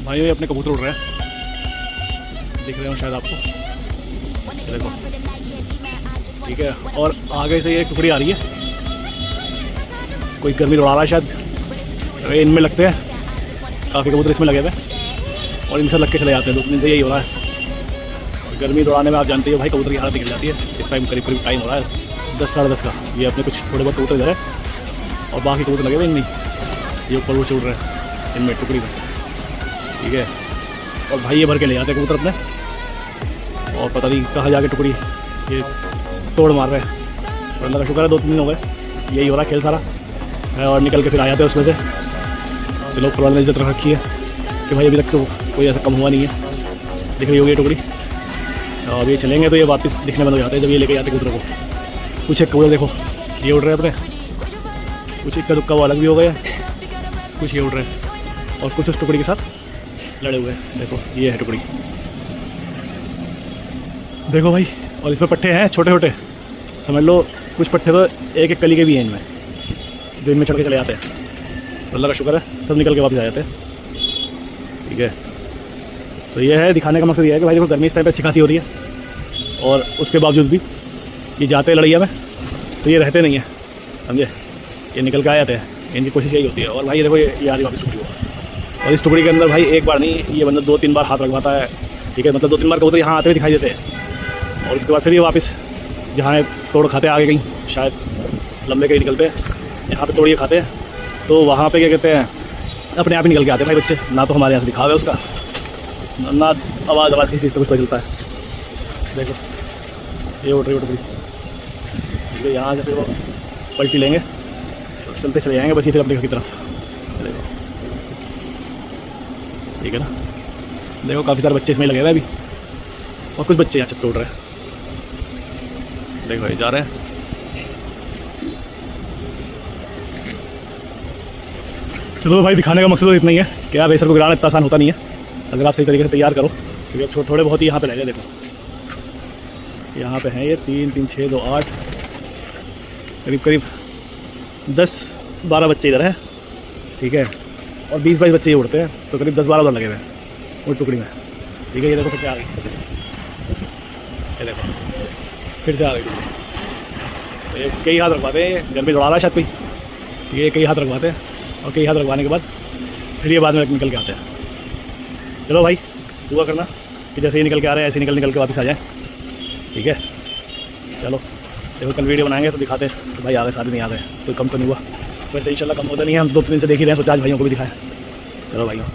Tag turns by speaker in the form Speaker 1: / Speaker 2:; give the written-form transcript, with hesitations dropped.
Speaker 1: भाई ये अपने कबूतर उड़ रहे हैं, दिख रहे हो शायद आपको, देखो ठीक है। और आगे से ये टुकड़ी आ रही है, कोई गर्मी उड़ा रहा है शायद, तो इनमें लगते हैं काफ़ी कबूतर, इसमें लगे हुए हैं और इनसे लग के चले जाते हैं। 2 दिन से यही हो रहा है। गर्मी दौड़ाने में आप जानते हो भाई कबूतर की हालत निकल जाती है। इस टाइम करीब करीब टाइम हो रहा है 10 साढ़े 10 का। ये अपने कुछ थोड़े बहुत कबूतर इधर है और बाकी कबूतर लगे हुए इनमें, ये ऊपर ऊपर से उड़ रहे हैं इनमें टुकड़ी में, ठीक है। और भाई ये भर के ले जाते हैं कबूतर अपने, और पता नहीं कहाँ जाके टुकड़ी ये तोड़ मार रहे हैं। और अल्लाह का शुक्र है 2-3 दिन हो गए यही हो रहा है खेल सारा है, और निकल के फिर आ जाते हैं उसमें से। तो लोग पुराने इज्जत रख रखी है कि भाई अभी तक तो कोई ऐसा कम हुआ नहीं है। दिख रही होगी ये टुकड़ी, और ये चलेंगे तो ये वापस दिखने बंद हो जाते हैं जब ये लेके जाते कबूतरों को। कुछ एक कबूतर देखो ये उड़ रहे हैं अपने, कुछ इक्का दुक्का वो अलग भी हो गया, कुछ ये उड़ रहे हैं और कुछ उस टुकड़ी के साथ लड़े हुए हैं। देखो ये है टुकड़ी, देखो भाई। और इसमें पट्टे हैं छोटे छोटे, समझ लो कुछ पट्टे तो एक एक कली के भी हैं इनमें, जो इनमें चढ़ के चले जाते हैं। अल्लाह का शुक्र है सब निकल के वापस आ जाते हैं, ठीक है। तो ये है दिखाने का मकसद ये है कि भाई देखो गर्मी इस टाइम पे अच्छी खासी हो रही है, और उसके बावजूद भी ये जाते हैं लड़ैया में तो ये रहते नहीं हैं, समझे। ये निकल के आ जाते हैं, इनकी कोशिश यही होती है। और भाई ये देखो ये आ रही वापस टुकड़ी हो, और इस टुकड़ी के अंदर भाई एक बार नहीं ये बंदा 2-3 बार हाथ रखवाता है, ठीक है। मतलब 2-3 बार कबूतर यहाँ आते हुए दिखाई देते हैं, और उसके बाद फिर ये वापस जहाँ तोड़ खाते हैं आगे कहीं, शायद लंबे कहीं निकलते हैं जहाँ पे तोड़िए खाते हैं, तो वहाँ पे क्या कहते हैं अपने आप ही निकल के आते हैं भाई बच्चे। ना तो हमारे यहाँ से दिखावे उसका, ना आवाज़ किसी चीज़ का कुछ पता चलता है। देखो ये उठ रही ठीक है, यहाँ से फिर वो पलटी लेंगे तो चलते चले जाएंगे बस ये फिर अपने घर की तरफ। देखो ठीक है ना, देखो काफ़ी सारे बच्चे इसमें लगे हुए हैं अभी, और कुछ बच्चे यहाँ छत पे उड़ रहे हैं। देखो ये जा रहे हैं। चलो भाई दिखाने का मकसद तो इतना ही है कि आप ऐसा को गिराना इतना आसान होता नहीं है अगर आप सही तरीके से तैयार करो, क्योंकि अब थोड़े बहुत ही यहाँ पे लगे। देखो यहाँ पे हैं ये 3, 3, 6, 2, 8 करीब करीब 10-12 बच्चे इधर हैं, ठीक है। और 20-22 बच्चे ये उड़ते हैं, तो करीब 10-12 उधर लगे हुए हैं वो टुकड़ी में, ठीक है। ये देखो फिर से आ गई, ये देखो फिर से आ गई। तो ये कई हाथ रखवाते हैं, घर में दौड़ा रहा है शायद कोई, ये कई हाथ रखवाते हैं, और कई हाथ रखवाने के बाद फिर ये बाद में निकल के आते हैं। चलो भाई दुआ करना कि जैसे ही निकल के आ रहे हैं ऐसे निकल के वापस आ जाए, ठीक है। चलो देखो कल वीडियो बनाएंगे तो दिखाते हैं तो भाई आ गए सारे, नहीं आ गए कोई कम तो नहीं हुआ। वैसे इंशाल्लाह कम होता नहीं है, हम 2-3 दिन से देख ही रहे हैं, सोचा आज भाइयों को भी दिखाएं। चलो भाइयों।